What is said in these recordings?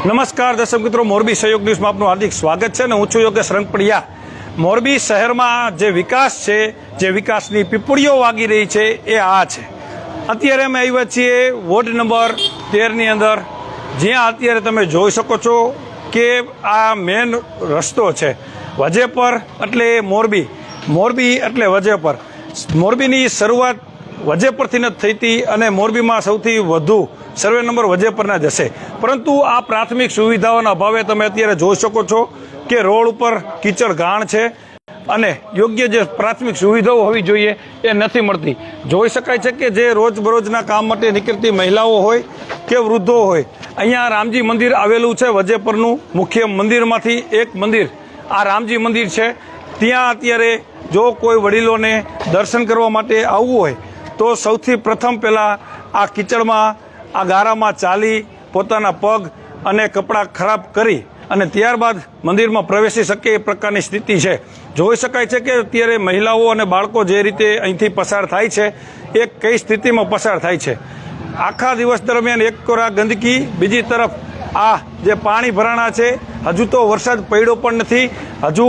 નમસ્કાર દર્શક મિત્રો, મોરબી સહયોગ ન્યૂઝમાં આપનું હાર્દિક સ્વાગત છે અને હું છું યોગેશ રંગપડિયા। મોરબી શહેરમાં જે વિકાસ છે, જે વિકાસની પીપળીઓ વાગી રહી છે એ આ છે। અત્યારે અમે આવ્યા છીએ વોર્ડ નંબર 13ની અંદર, જ્યાં અત્યારે તમે જોઈ શકો છો કે આ મેન રસ્તો છે વજેપર એટલે મોરબી, મોરબી એટલે વજેપર। મોરબીની શરૂઆત વજેપરથી જ થઈ હતી અને મોરબીમાં સૌથી વધુ સર્વે નંબર વજેપરના જ હશે, પરંતુ આ પ્રાથમિક સુવિધાઓના અભાવે તમે અત્યારે જોઈ શકો છો કે રોડ ઉપર કીચડ ગાણ છે અને યોગ્ય જે પ્રાથમિક સુવિધાઓ હોવી જોઈએ એ નથી મળતી। જોઈ શકાય છે કે જે રોજબરોજના કામ માટે નીકળતી મહિલાઓ હોય કે વૃદ્ધો હોય, અહીંયા રામજી મંદિર આવેલું છે વજેપરનું મુખ્ય મંદિરમાંથી એક મંદિર આ રામજી મંદિર છે। ત્યાં અત્યારે જો કોઈ વડીલોને દર્શન કરવા માટે આવવું હોય તો સૌથી પ્રથમ પહેલાં આ કીચડમાં આ ગારામાં ચાલી પોતાના પગ અને કપડાં ખરાબ કરી અને ત્યારબાદ મંદિરમાં પ્રવેશી શકે એ પ્રકારની સ્થિતિ છે। જોઈ શકાય છે કે અત્યારે મહિલાઓ અને બાળકો જે રીતે અહીંથી પસાર થાય છે એ કઈ સ્થિતિમાં પસાર થાય છે। આખા દિવસ દરમિયાન એક કોરા ગંદકી, બીજી તરફ આ જે પાણી ભરાણા છે, હજુ તો વરસાદ પડ્યો પણ નથી, હજુ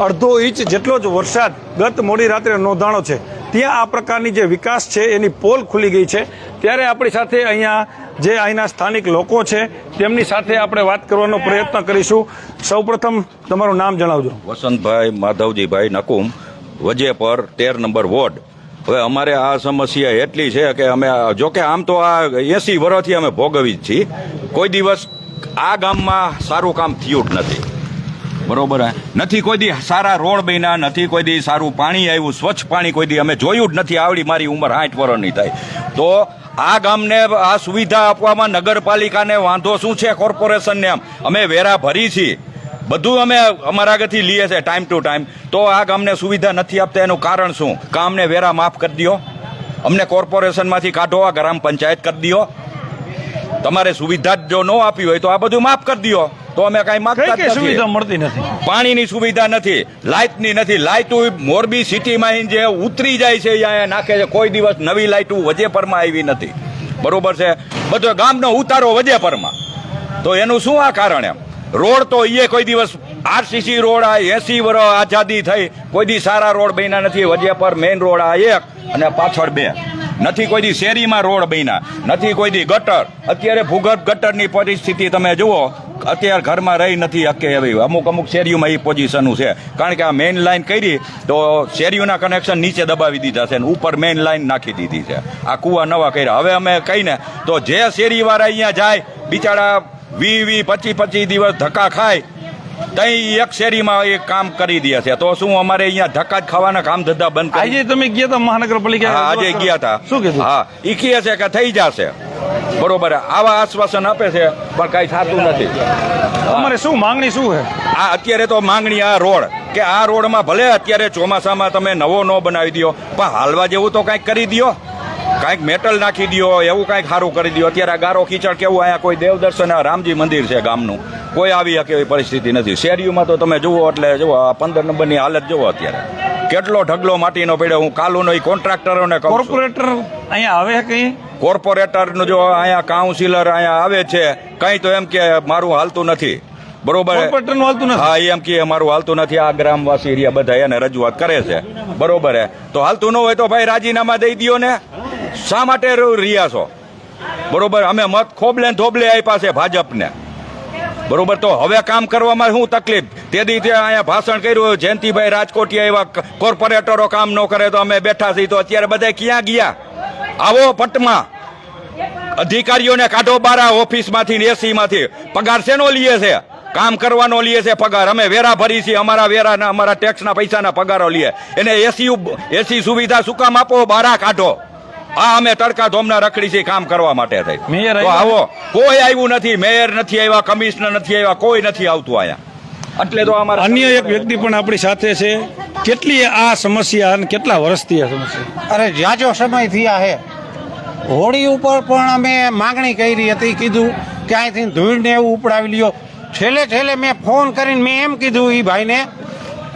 અડધો ઇંચ જેટલો જ વરસાદ ગત મોડી રાત્રે નોંધાણો છે। ત્યાં આ પ્રકારની જે વિકાસ છે એની પોલ ખુલી ગઈ છે। ત્યારે આપણી સાથે અહીંયા જે અહીંના સ્થાનિક લોકો છે તેમની સાથે આપણે વાત કરવાનો પ્રયત્ન કરીશું। સૌપ્રથમ તમારું નામ જણાવજો। Vasantbhai Madhavjibhai Nakum, Vajepar 13 number ward. હવે અમારે આ સમસ્યા એટલી છે કે અમે જોકે આમ તો આ 80 વર્ષથી અમે ભોગવી જ છીએ, કોઈ દિવસ આ ગામમાં સારું કામ થયું જ નથી, બરોબર નથી। કોઈ દી સારા રોડ બન્યા નથી, કોઈ દી સારું પાણી આવ્યું, સ્વચ્છ પાણી કોઈ દી અમે જોયું જ નથી। આવડી મારી ઉંમર 60 વર્ષની થાય તો આ ગામને આ સુવિધા આપવામાં નગરપાલિકાને વાંધો શું છે, કોર્પોરેશનને? અમે વેરા ભરી છીએ, બધું અમે અમારા આગળથી લઈએ છે ટાઈમ ટુ ટાઈમ, તો આ ગામને સુવિધા નથી આપતા એનું કારણ શું? કે અમને વેરા માફ કરી દો, અમને કોર્પોરેશનમાંથી કાઢો, આ ગ્રામ પંચાયત કરી દો। તમારે સુવિધા જ જો ન આપી હોય તો આ બધું માફ કરી દો, તો અમે કઈ માંગતા નથી। સુવિધા મળતી નથી, પાણીની સુવિધા નથી, લાઇટની નથી। લાઇટો મોરબી સિટીમાં જે ઉતરી જાય છે અહીંયા નાખે છે, કોઈ દિવસ નવી લાઇટો વજેપરમાં આવી નથી, બરોબર છે? બધો ગામનો ઉતારો વજેપરમાં, તો એનું શું આ કારણ? એમ રોડ તો એ કોઈ દિવસ આરસીસી રોડ આ 80 વર્ષ આઝાદી થઈ કોઈ દી સારા રોડ બન્યા નથી। વજેપર મેઇન રોડ આ એક અને પાછળ 2 નથી, કોઈ દી શેરીમાં રોડ બન્યા નથી, કોઈ દી ગટર। અત્યારે ભૂગર્ભ ગટરની પરિસ્થિતિ તમે જુઓ, અત્યારે ઘરમાં રહી નથી શકે એવી અમુક શેરીઓમાં એ પોઝિશનનું છે, કારણ કે આ મેઇન લાઇન કરી તો શેરીઓના કનેક્શન નીચે દબાવી દીધા છે અને ઉપર મેઇન લાઇન નાખી દીધી છે, આ કૂવા નવા કર્યા। હવે અમે કહીને તો જે શેરીવાળા અહીંયા જાય બિચારા 20-25 દિવસ ધક્કા ખાય, તઈ એક શેરીમાં એ કામ કરી દે છે, તો શું અમારે અહીંયા ધક્કા જ ખાવાના કામ ધંધા બંધ કરી? આજે તમે ગયા હતા મહાનગરપાલિકા? આજે ગયા હતા। શું કીધું? હા, એ કહે છે કે થઈ જશે, બરોબર, આવા આશ્વાસન આપે છે પણ કઈ થતું નથી। તમારે શું માંગણી શું છે? આ અત્યારે તો માંગણી આ રોડ, કે આ રોડમાં ભલે અત્યારે ચોમાસામાં તમે નવો ન બનાવી દો પણ હાલવા જેવું તો કંઈક કરી દો, કાંઈક મેટલ નાખી દો, એવું કાંઈક સારું કરી દો। અત્યારે આ ગારો કીચડ કેવું, અહીંયા કોઈ દેવદર્શન રામજી મંદિર છે ગામનું, કોઈ આવી શકે એવી પરિસ્થિતિ નથી। શેરીઓમાં તો તમે જુઓ એટલે જુઓ આ 15 નંબરની હાલત જુઓ, અત્યારે કેટલો ઢગલો માટીનો પડ્યો। હું કાલુનો એ કોન્ટ્રાક્ટરોને કહું, કોર્પોરેટર અહીંયા આવે કઈ? કોર્પોરેટરનો જો અહીંયા કાઉન્સિલર અહીંયા આવે છે કંઈ તો એમ કે મારું હાલતું નથી, બરોબર? કોર્પોરેટરનું હાલતું નથી? હા, એમ કે મારું હાલતું નથી। આ ગ્રામવાસી એરિયા બધા એને રજૂઆત કરે છે, બરોબર હે? તો હાલતું ન હોય તો ભાઈ રાજીનામા દઈ દો ને, શા માટે રહ્યા છો? બરોબર, અમે મત ખોબલે ધોબલે આપ્યા છે ભાજપને, બરોબર, તો હવે કામ કરવામાં શું તકલીફ? તે દિવસે અહીંયા ભાષણ કર્યું જયંતિભાઈ રાજકોટિયા, એવા કોર્પોરેટરો કામ ન કરે તો અમે બેઠા છીએ, તો અત્યારે બધા ક્યાં ગયા? આવો પટમાં અધિકારીઓને કાઢો બારા ઓફિસમાંથી, એસીમાંથી પગાર શેનો લીએ છે? કામ કરવાનો લીએ છે પગાર, અમે વેરા ભરી છીએ, અમારા વેરાના અમારા ટેક્સના પૈસાના પગારો લીએ, એને એસી સુવિધા શું કામ આપો? બારા કાઢો। હા, અમે તડકા ધોમના રખડી છીએ કામ કરવા માટે થઈ, તો આવો કોઈ આવ્યું નથી, મેયર નથી આવ્યા, કમિશનર નથી આવ્યા, કોઈ નથી આવતું અહીંયા। એટલે તો અમારા અન્ય એક વ્યક્તિ પણ આપણી સાથે છે। કેટલી આ સમસ્યા અને કેટલા વર્ષથી આ સમસ્યા? અરે જાજો સમય થયા હે। હોળી ઉપર પણ અમે માગણી કરી હતી, કીધું કે અહીંથી ધૂળને એવું ઉપડાવી લ્યો। છેલ્લે મેં ફોન કરીને મેં એમ કીધું એ ભાઈને,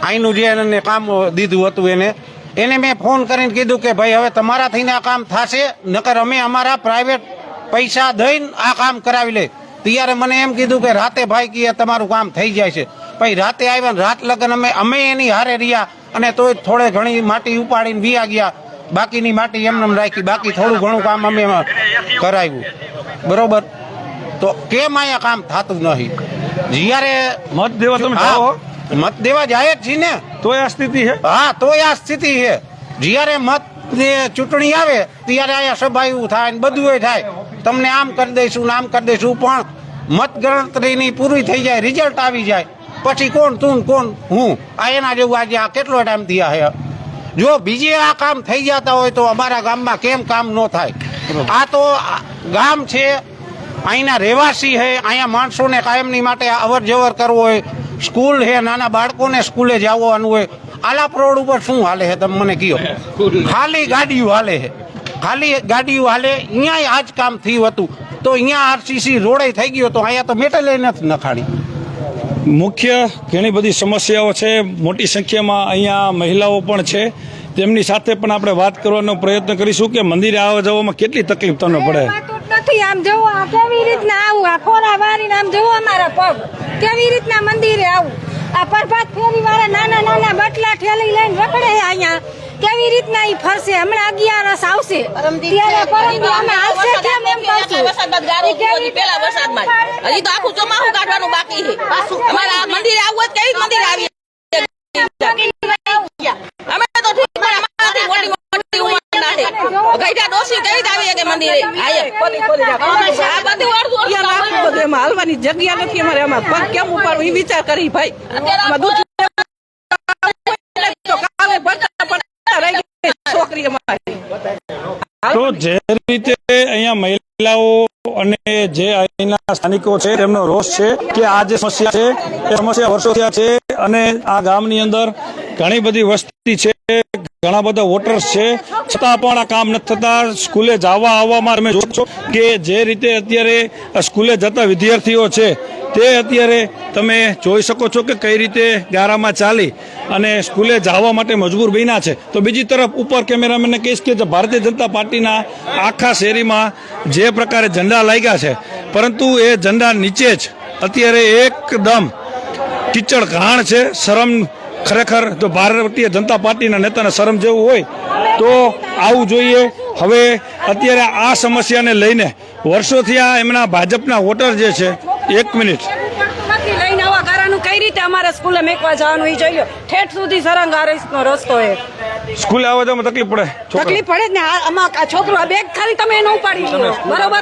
અહીંનું જે એને કામ દીધું હતું એને મેં ફોન કરીને કીધું કે ભાઈ હવે તમારાથી આ કામ થશે, નકર અમે અમારા પ્રાઇવેટ પૈસા દઈને આ કામ કરાવી લે। ત્યારે મને એમ કીધું કે રાતે ભાઈ કે તમારું કામ થઈ જાય છે. પછી રાતે આવ્યા ને રાત લગન અમે એની હારે રહ્યા અને તોય થોડે ઘણી માટી ઉપાડીને વિયા ગયા. બાકીની માટી એમને રાખી, બાકી થોડું ઘણું કામ અમે એમાં કરાવ્યું. બરોબર, તો કેમ અહીંયા કામ થતું નહીં? જ્યારે મત દેવા તમે હા, જાઓ મત દેવા જાય જ છીએ ને. તો આ સ્થિતિ છે. હા, તો આ સ્થિતિ છે. જ્યારે મત ચૂંટણી આવે ત્યારે અહીંયા સભાયું થાય ને બધું થાય, તમને આમ કરી દઈશું ને આમ કરી દઈશું, પણ મત ગણતરીની પૂરી થઈ જાય, રિઝલ્ટ આવી જાય પછી કોણ તું ને કોણ હું, આ એના જેવું આજે આ કેટલો ટાઈમ થયા છે. જો બીજે આ કામ થઈ જતા હોય તો અમારા ગામમાં કેમ કામ ન થાય? આ તો ગામ છે, અહીંના રહેવાસી છે, અહીંયા માણસોને કાયમની માટે અવર જવર કરવો હોય, સ્કૂલ છે, નાના બાળકોને સ્કૂલે જવાનું હોય. આલાપ રોડ ઉપર શું હાલે છે તમે મને કહો? ખાલી ગાડીઓ હાલે છે, ખાલી ગાડીઓ હાલે. અહીંયા આ જ કામ થયું હતું તો અહીંયા આરસીસી રોડે થઈ ગયો તો અહીંયા તો મેટલે નથી નખાણી. મુખ્ય ઘણી બધી સમસ્યાઓ છે. મોટી સંખ્યામાં અહીંયા મહિલાઓ પણ છે, તેમની સાથે પણ આપણે વાત કરવાનો પ્રયત્ન કરીશું કે મંદિરે આવવા જવામાં કેટલી તકલીફ તમને પડે. નથી આમ જવો, આ કેવી રીતના આવું, આ ખોરા વારીને આમ જવો અમારા પગ, કેવી રીતના મંદિરે આવું. આ પ્રભાત ફેરી વાળા નાના નાના બટલા ઠેલી લઈને રખડે અહીંયા, કેવી રીતના ઈ ફરશે? હમણાં 11 આવશે ત્યારે પરમદી અમે હાલશે કેમ એમ કહું પેલા વરસાદમાં હજી તો આખું ચોમાસું કાઢવાનું બાકી છે. અમારા મંદિરે આવવું જ કેવી મંદિરે આવી અમે તો ઠીક પણ અમારાથી મોટી મોટી ઉંમરના છે. ગઈઢા ડોસી કેવી આવી કે મંદિરે આ બધું અડધું એમાં હાલવાની જગ્યા નથી અમારે, આમાં પગ કેમ ઉપાડવું એ વિચાર કરી ભાઈ. આમાં દૂધ તો કાલે ભરતા પડતા રહી ગઈ છોકરી અમારી. તો જે રીતે અહીંયા મહિલાઓ અને જે અહીંના સ્થાનિકો છે તેમનો રોષ છે કે આ જે સમસ્યા છે એ સમસ્યા વર્ષોથી છે અને આ ગામની અંદર ઘણી બધી વસ્તી છે, ઘણા બધા વોટર્સ છે, છતાં પણ આ કામ નથી થતા. સ્કૂલે જવા આવવામાં તમે જોશો કે જે રીતે અત્યારે સ્કૂલે જતા વિદ્યાર્થીઓ છે તે અત્યારે તમે જોઈ શકો છો કે કઈ રીતે ગારામાં ચાલી અને સ્કૂલે જવા માટે મજબૂર બન્યા છે. તો બીજી તરફ ઉપર કેમેરામેનને કહીશ કે ભારતીય જનતા પાર્ટીના આખા શેરીમાં જે પ્રકારે ઝંડા લાગ્યા છે, પરંતુ એ ઝંડા નીચે જ અત્યારે એકદમ કીચડ ઘાણ છે. શરમ ખરેખર જો ભારતીય જનતા પાર્ટીના નેતાને શરમ જેવું હોય તો આવું જોઈએ. હવે અત્યારે આ સમસ્યાને લઈને વર્ષોથી આ એમના ભાજપના વોટર જે છે, એક મિનિટ નથી લઈને આવા ગારાનું કઈ રીતે અમારે સ્કૂલે મેકવા જવાનું એ જોઈ લો. ઠેઠ સુધી સરંગારીનો રસ્તો એ સ્કૂલે આવવા જવામાં તકલીફ પડે. તકલીફ પડે જ ને. આમાં આ છોકરો આ બેગ ખાલી તમે એનો ઉપાડી લો, બરોબર?